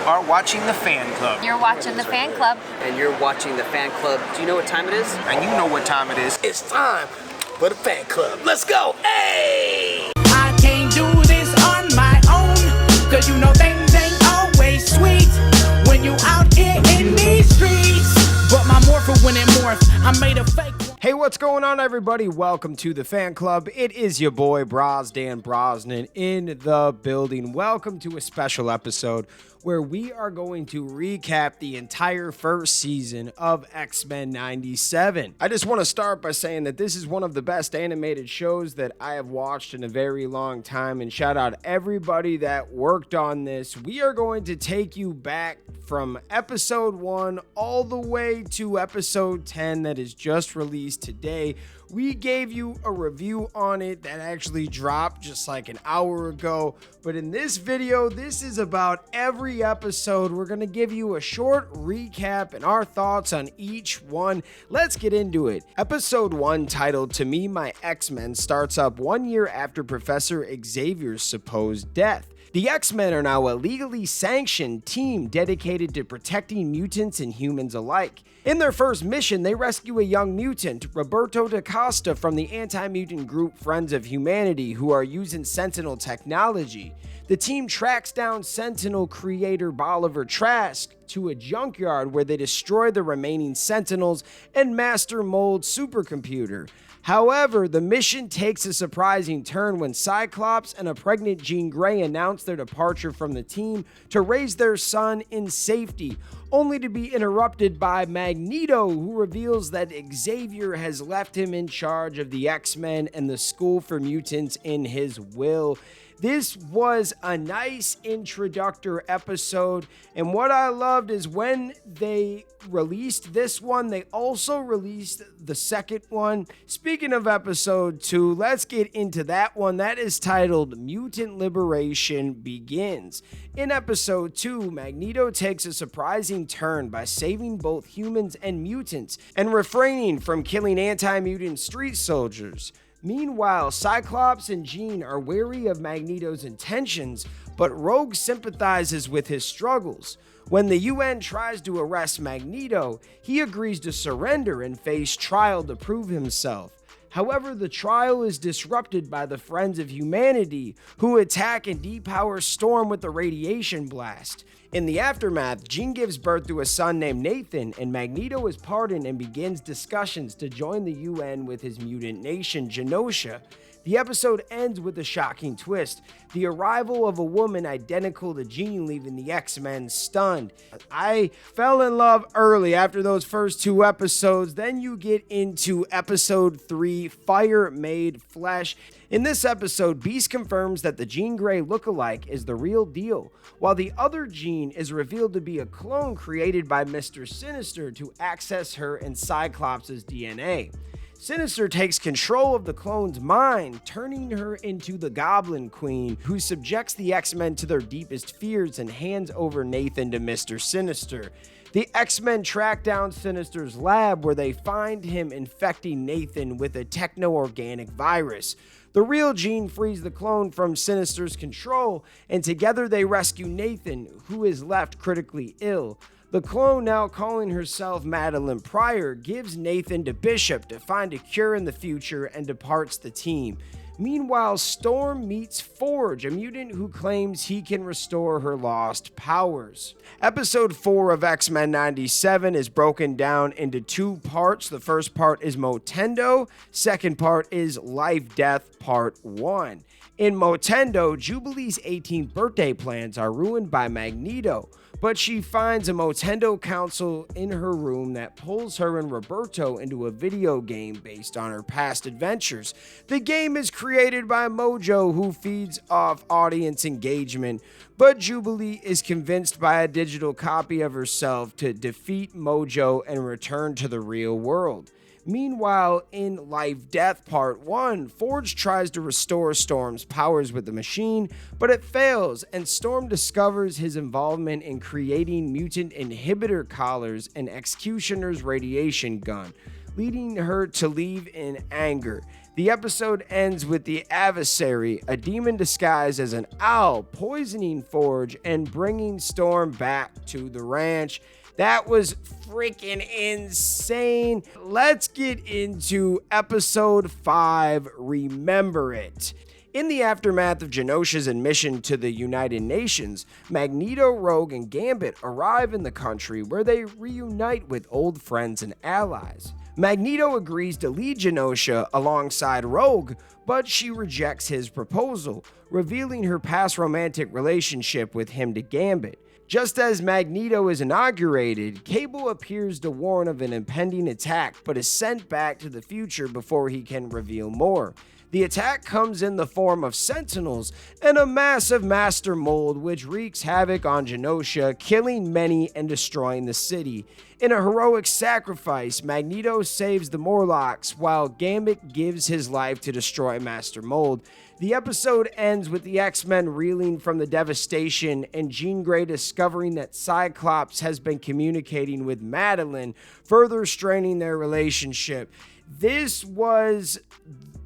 are watching the Fan Club. You're watching the Fan Club. And you're watching the Fan Club. Do you know what time it is? And you know what time it is. It's time for the Fan Club. Let's go. Hey! I can't do this on my own, cause you know things ain't always sweet when you out here in these streets. But my morpher when it morphed, I made a fake. Hey, what's going on, everybody? Welcome to the Fan Club. It is your boy, Dan Brosnan, in the building. Welcome to a special episode where we are going to recap the entire first season of X-Men 97. I just want to start by saying that this is one of the best animated shows that I have watched in a very long time, and shout out everybody that worked on this. We are going to take you back from episode 1 all the way to episode 10 that is just released today. We gave you a review on it that actually dropped just like an hour ago, but in this video, this is about every episode. We're going to give you a short recap and our thoughts on each one. Let's get into it. Episode 1, titled To Me, My X-Men, starts up 1 year after Professor Xavier's supposed death. The X-Men are now a legally sanctioned team dedicated to protecting mutants and humans alike. In their first mission, they rescue a young mutant, Roberto da Costa, from the anti-mutant group Friends of Humanity, who are using Sentinel technology. The team tracks down Sentinel creator Bolivar Trask to a junkyard where they destroy the remaining Sentinels and master mold supercomputer. However, the mission takes a surprising turn when Cyclops and a pregnant Jean Grey announce their departure from the team to raise their son in safety, only to be interrupted by Magneto, who reveals that Xavier has left him in charge of the X-Men and the School for Mutants in his will. This was a nice introductory episode, and what I loved is when they released this one, they also released the second one. Speaking of episode 2, let's get into that one. That is titled Mutant Liberation Begins. In episode 2, Magneto takes a surprising turn by saving both humans and mutants and refraining from killing anti-mutant street soldiers. Meanwhile, Cyclops and Jean are wary of Magneto's intentions, but Rogue sympathizes with his struggles. When the UN tries to arrest Magneto, he agrees to surrender and face trial to prove himself. However, the trial is disrupted by the Friends of Humanity, who attack and depower Storm with a radiation blast. In the aftermath, Jean gives birth to a son named Nathan, and Magneto is pardoned and begins discussions to join the UN with his mutant nation, Genosha. The episode ends with a shocking twist: the arrival of a woman identical to Jean, leaving the X-Men stunned. I fell in love early after those first 2 episodes. Then you get into episode 3, Fire Made Flesh. In this episode, Beast confirms that the Jean Grey lookalike is the real deal, while the other Jean is revealed to be a clone created by Mr. Sinister to access her and Cyclops' DNA. Sinister takes control of the clone's mind, turning her into the Goblin Queen, who subjects the X-Men to their deepest fears and hands over Nathan to Mr. Sinister. The X-Men track down Sinister's lab, where they find him infecting Nathan with a techno-organic virus. The real Jean frees the clone from Sinister's control, and together they rescue Nathan, who is left critically ill. The clone, now calling herself Madeline Pryor, gives Nathan to Bishop to find a cure in the future and departs the team. Meanwhile, Storm meets Forge, a mutant who claims he can restore her lost powers. Episode 4 of X-Men 97 is broken down into 2 parts. The first part is Motendo, second part is Life Death Part 1. In Motendo, Jubilee's 18th birthday plans are ruined by Magneto, but she finds a Motendo console in her room that pulls her and Roberto into a video game based on her past adventures. The game is created by Mojo, who feeds off audience engagement, but Jubilee is convinced by a digital copy of herself to defeat Mojo and return to the real world. Meanwhile, in Life Death Part 1, Forge tries to restore Storm's powers with the machine, but it fails, and Storm discovers his involvement in creating mutant inhibitor collars and Executioner's radiation gun. leading her to leave in anger. The episode ends with the adversary, a demon disguised as an owl, poisoning Forge and bringing Storm back to the ranch. That was freaking insane. Let's get into episode 5, Remember It. In the aftermath of Genosha's admission to the United Nations, Magneto, Rogue, and Gambit arrive in the country where they reunite with old friends and allies. Magneto agrees to lead Genosha alongside Rogue, but she rejects his proposal, revealing her past romantic relationship with him to Gambit. Just as Magneto is inaugurated, Cable appears to warn of an impending attack, but is sent back to the future before he can reveal more. The attack comes in the form of Sentinels and a massive Master Mold which wreaks havoc on Genosha, killing many and destroying the city. In a heroic sacrifice, Magneto saves the Morlocks while Gambit gives his life to destroy Master Mold. The episode ends with the X-Men reeling from the devastation and Jean Grey discovering that Cyclops has been communicating with Madeline, further straining their relationship. This was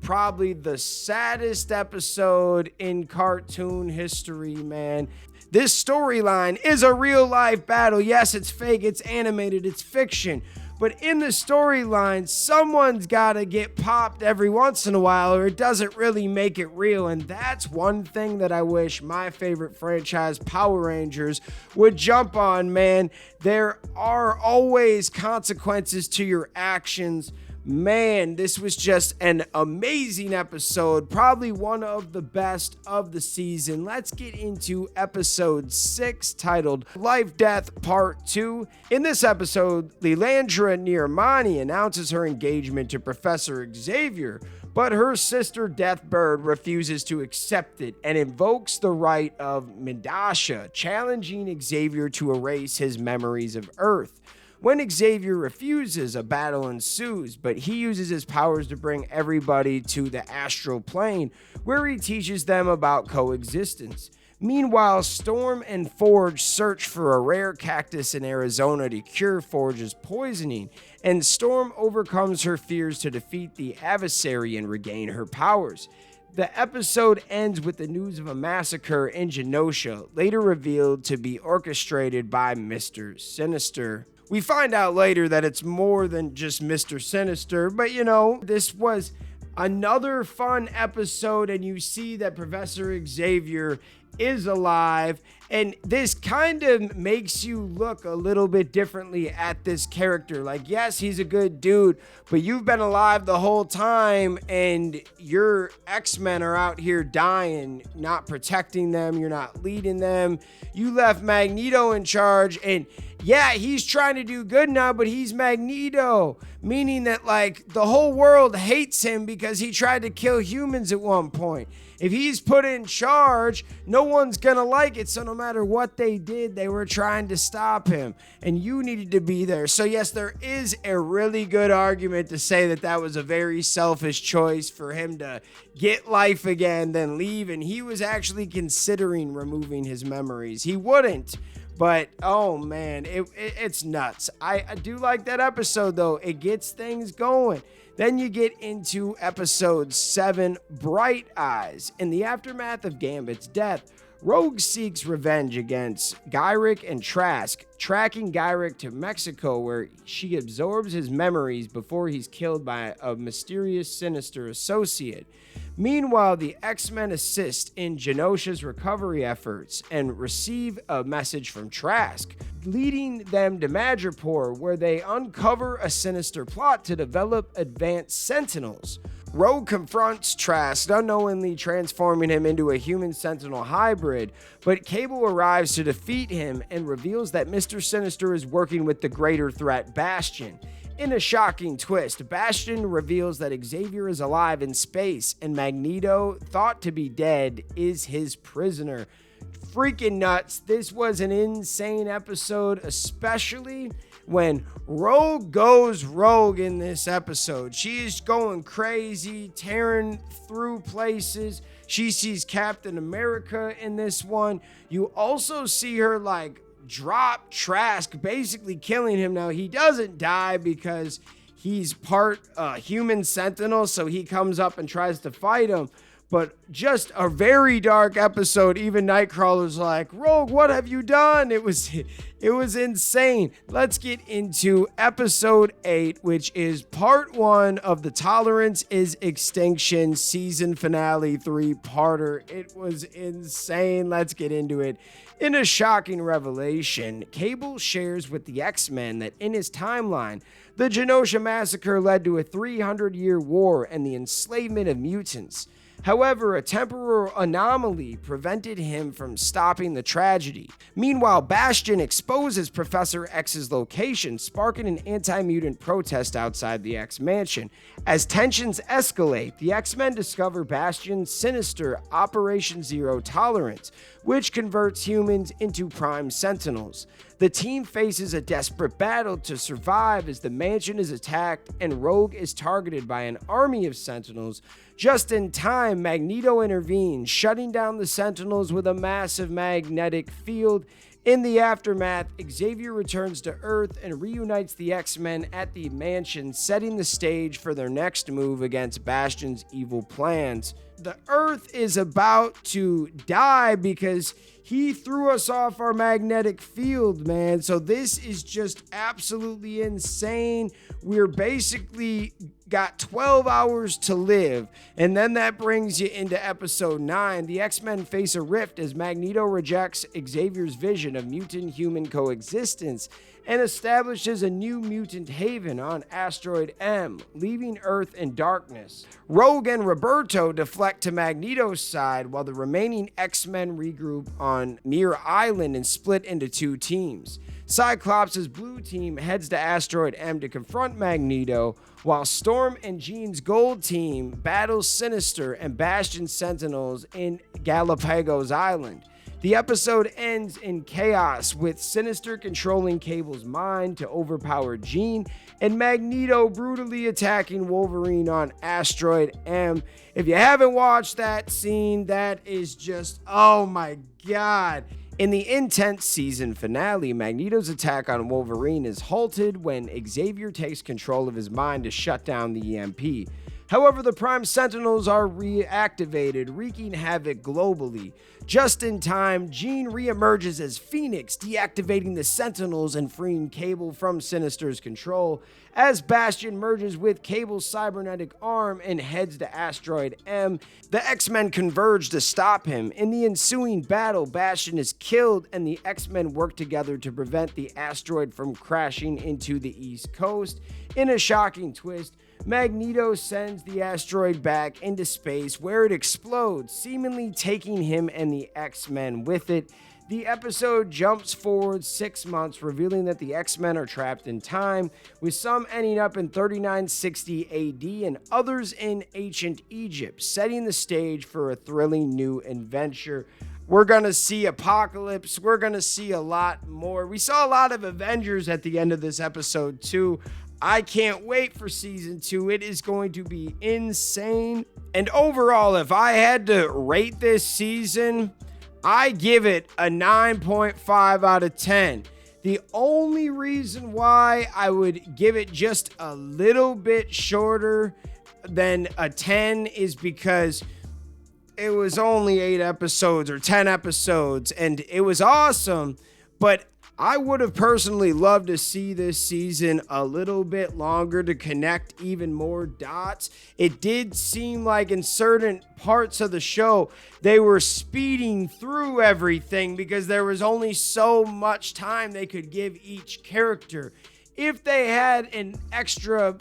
probably the saddest episode in cartoon history, man. This storyline is a real life battle. Yes, it's fake, it's animated, it's fiction. But in the storyline, someone's gotta get popped every once in a while or it doesn't really make it real. And that's one thing that I wish my favorite franchise, Power Rangers, would jump on, man. There are always consequences to your actions. Man, this was just an amazing episode, probably one of the best of the season. Let's get into episode 6, titled Life Death Part 2. In this episode, Lilandra Nirmani announces her engagement to Professor Xavier, but her sister Deathbird refuses to accept it and invokes the right of Midasha, challenging Xavier to erase his memories of Earth. When Xavier refuses, a battle ensues, but he uses his powers to bring everybody to the astral plane, where he teaches them about coexistence. Meanwhile, Storm and Forge search for a rare cactus in Arizona to cure Forge's poisoning, and Storm overcomes her fears to defeat the adversary and regain her powers. The episode ends with the news of a massacre in Genosha, later revealed to be orchestrated by Mr. Sinister. We find out later that it's more than just Mr. Sinister, but this was another fun episode, and you see that Professor Xavier is alive, and this kind of makes you look a little bit differently at this character. Like, yes, he's a good dude, but you've been alive the whole time, and your X-Men are out here dying, not protecting them, you're not leading them. You left Magneto in charge, and yeah, he's trying to do good now, but he's Magneto, meaning that like the whole world hates him because he tried to kill humans at one point. If he's put in charge, no one's gonna like it. So no matter what they did, they were trying to stop him, and you needed to be there. So yes, there is a really good argument to say that that was a very selfish choice for him to get life again, then leave. And he was actually considering removing his memories. He wouldn't. But, oh man, it's nuts. I do like that episode, though. It gets things going. Then you get into episode 7, Bright Eyes. In the aftermath of Gambit's death, Rogue seeks revenge against Gyrick and Trask, tracking Gyrick to Mexico where she absorbs his memories before he's killed by a mysterious Sinister associate. Meanwhile, the X-Men assist in Genosha's recovery efforts and receive a message from Trask, leading them to Madripoor, where they uncover a sinister plot to develop advanced Sentinels. Rogue confronts Trask, unknowingly transforming him into a human Sentinel hybrid, but Cable arrives to defeat him and reveals that Mr. Sinister is working with the greater threat, Bastion. In a shocking twist, Bastion reveals that Xavier is alive in space, and Magneto, thought to be dead, is his prisoner. Freaking nuts. This was an insane episode, especially when Rogue goes rogue in this episode. She is going crazy, tearing through places. She sees Captain America in this one. You also see her drop Trask, basically killing him. Now, he doesn't die because he's part human sentinel, so he comes up and tries to fight him. But just a very dark episode. Even Nightcrawler's like, Rogue, what have you done? It was insane. Let's get into episode 8, which is part 1 of the Tolerance is Extinction season finale 3-parter. It was insane. Let's get into it. In a shocking revelation, Cable shares with the X-Men that in his timeline, the Genosha massacre led to a 300-year war and the enslavement of mutants. However, a temporal anomaly prevented him from stopping the tragedy. Meanwhile, Bastion exposes Professor X's location, sparking an anti-mutant protest outside the X mansion. As tensions escalate, the X-Men discover Bastion's sinister Operation Zero Tolerance, which converts humans into Prime Sentinels. The team faces a desperate battle to survive as the mansion is attacked and Rogue is targeted by an army of Sentinels. Just in time, Magneto intervenes, shutting down the Sentinels with a massive magnetic field. In the aftermath, Xavier returns to Earth and reunites the X-Men at the mansion, setting the stage for their next move against Bastion's evil plans. The Earth is about to die because he threw us off our magnetic field, man. So this is just absolutely insane. We're basically got 12 hours to live. And then that brings you into episode 9. The X-Men face a rift as Magneto rejects Xavier's vision of mutant-human coexistence and establishes a new mutant haven on Asteroid M, leaving Earth in darkness. Rogue and Roberto deflect to Magneto's side while the remaining X-Men regroup on Mir Island and split into 2 teams. Cyclops' blue team heads to Asteroid M to confront Magneto, while Storm and Jean's gold team battles Sinister and Bastion Sentinels in Galapagos Island. The episode ends in chaos, with Sinister controlling Cable's mind to overpower Jean, and Magneto brutally attacking Wolverine on Asteroid M. If you haven't watched that scene, that is just, oh my god. In the intense season finale, Magneto's attack on Wolverine is halted when Xavier takes control of his mind to shut down the EMP. However, the Prime Sentinels are reactivated, wreaking havoc globally. Just in time, Jean reemerges as Phoenix, deactivating the Sentinels and freeing Cable from Sinister's control, as Bastion merges with Cable's cybernetic arm and heads to Asteroid M. The X-Men converge to stop him. In the ensuing battle, Bastion is killed, and the X-Men work together to prevent the asteroid from crashing into the East Coast. In a shocking twist, Magneto sends the asteroid back into space where it explodes, seemingly taking him and the X-Men with it. The episode jumps forward 6 months, revealing that the X-Men are trapped in time, with some ending up in 3960 AD and others in ancient Egypt, setting the stage for a thrilling new adventure. We're going to see Apocalypse. We're going to see a lot more. We saw a lot of Avengers at the end of this episode too. I can't wait for season 2. It is going to be insane. And overall, if I had to rate this season, I give it a 9.5 out of 10. The only reason why I would give it just a little bit shorter than a 10 is because it was only 8 episodes or 10 episodes, and it was awesome, but I would have personally loved to see this season a little bit longer to connect even more dots. It did seem like in certain parts of the show, they were speeding through everything because there was only so much time they could give each character. If they had an extra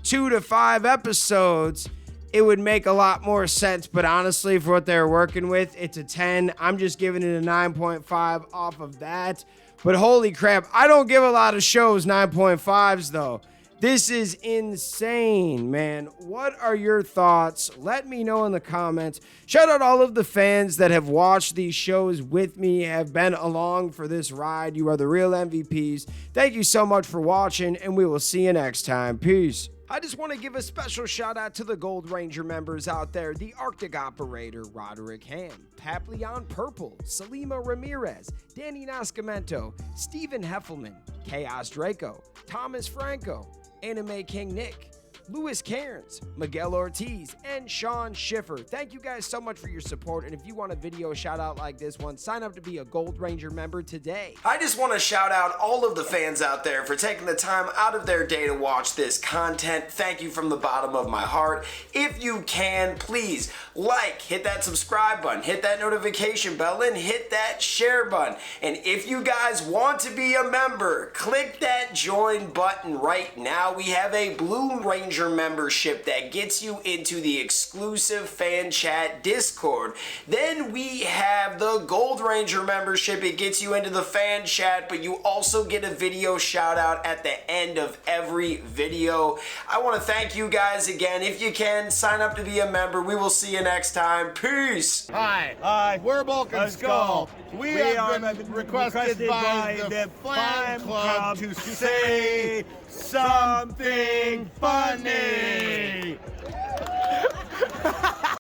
2 to 5 episodes, it would make a lot more sense, but honestly, for what they're working with, it's a 10. I'm just giving it a 9.5 off of that. But holy crap, I don't give a lot of shows 9.5s though. This is insane, man. What are your thoughts? Let me know in the comments. Shout out all of the fans that have watched these shows with me, have been along for this ride. You are the real MVPs. Thank you so much for watching, and we will see you next time. Peace. I just want to give a special shout out to the Gold Ranger members out there: the Arctic Operator, Roderick Ham, Papillon Purple, Salima Ramirez, Danny Nascimento, Stephen Heffelman, Chaos Draco, Thomas Franco, Anime King Nick, Louis Cairns, Miguel Ortiz, and Sean Schiffer. Thank you guys so much for your support, and if you want a video shout out like this one, sign up to be a Gold Ranger member today. I just want to shout out all of the fans out there for taking the time out of their day to watch this content. Thank you from the bottom of my heart. If you can, please like, hit that subscribe button, hit that notification bell, and hit that share button. And if you guys want to be a member, click that join button right now. We have a Blue Ranger membership that gets you into the exclusive fan chat Discord. Then we have the Gold Ranger membership. It gets you into the fan chat, but you also get a video shout out at the end of every video. I want to thank you guys again. If you can, sign up to be a member. We will see you next time. Peace. Hi, we're Bulk and Skull. We have been requested by the Fan Club to say something funny.